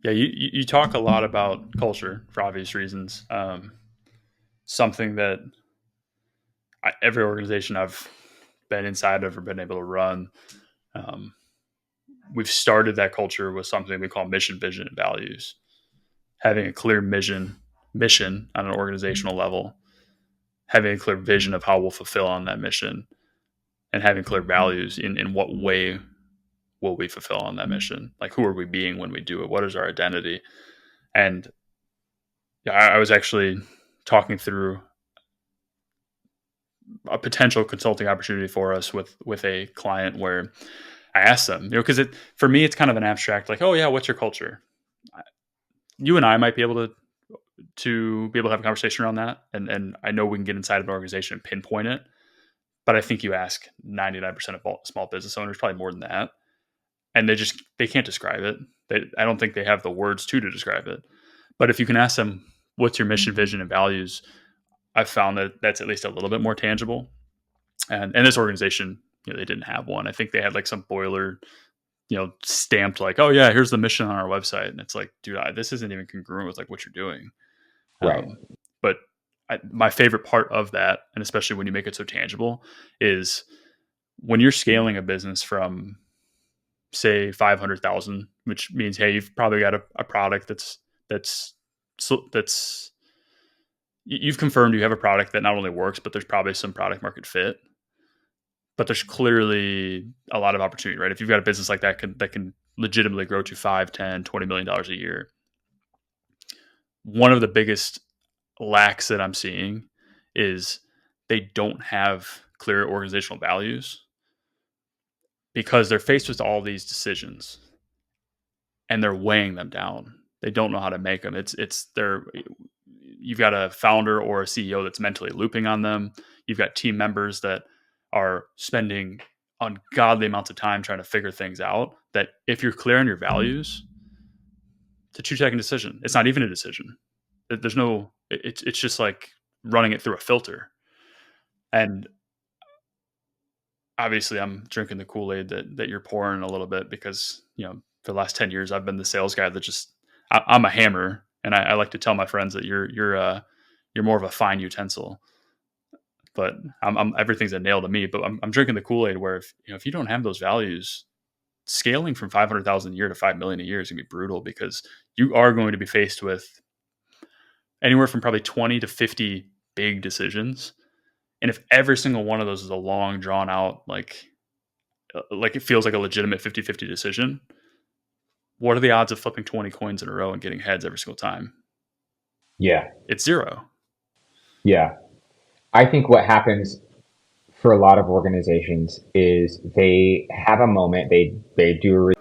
Yeah, you talk a lot about culture for obvious reasons. Something that every organization I've been inside of or been able to run, um, we've started that culture with something we call mission, vision, and values. Having a clear mission on an organizational level, having a clear vision of how we'll fulfill on that mission, and having clear values in what way will we fulfill on that mission. Like, who are we being when we do it? What is our identity? And yeah, I was actually talking through a potential consulting opportunity for us with a client where I asked them, because it for me it's kind of an abstract, like, oh yeah, what's your culture? You and I might be able to have a conversation around that, and I know we can get inside of an organization and pinpoint it. But I think you ask 99% of all small business owners, probably more than that, and they can't describe it. I don't think they have the words to describe it. But if you can ask them, what's your mission, vision, and values? I've found that that's at least a little bit more tangible. And this organization, they didn't have one. I think they had like some boiler, stamped like, oh yeah, here's the mission on our website, and it's like, dude, this isn't even congruent with like what you're doing. Right. But my favorite part of that, and especially when you make it so tangible, is when you're scaling a business from say 500,000, which means, hey, you've probably got a product that's you've confirmed you have a product that not only works, but there's probably some product market fit. But there's clearly a lot of opportunity, right? If you've got a business like that can legitimately grow to 5, 10, $20 million a year. One of the biggest lacks that I'm seeing is they don't have clear organizational values because they're faced with all these decisions and they're weighing them down. They don't know how to make them. You've got a founder or a CEO that's mentally looping on them. You've got team members that are spending ungodly amounts of time trying to figure things out. That if you're clear on your values, it's a 2-second decision. It's not even a decision. There's no. It's just like running it through a filter. And obviously, I'm drinking the Kool-Aid that you're pouring a little bit because for the last 10 years I've been the sales guy that just I'm a hammer, and I like to tell my friends that you're more of a fine utensil. But everything's a nail to me. But I'm drinking the Kool-Aid where if you don't have those values, scaling from 500,000 a year to 5 million a year is gonna be brutal because you are going to be faced with anywhere from probably 20 to 50 big decisions. And if every single one of those is a long drawn out, like it feels like a legitimate 50-50 decision, what are the odds of flipping 20 coins in a row and getting heads every single time? Yeah. It's zero. Yeah. I think what happens for a lot of organizations is they have a moment, they do a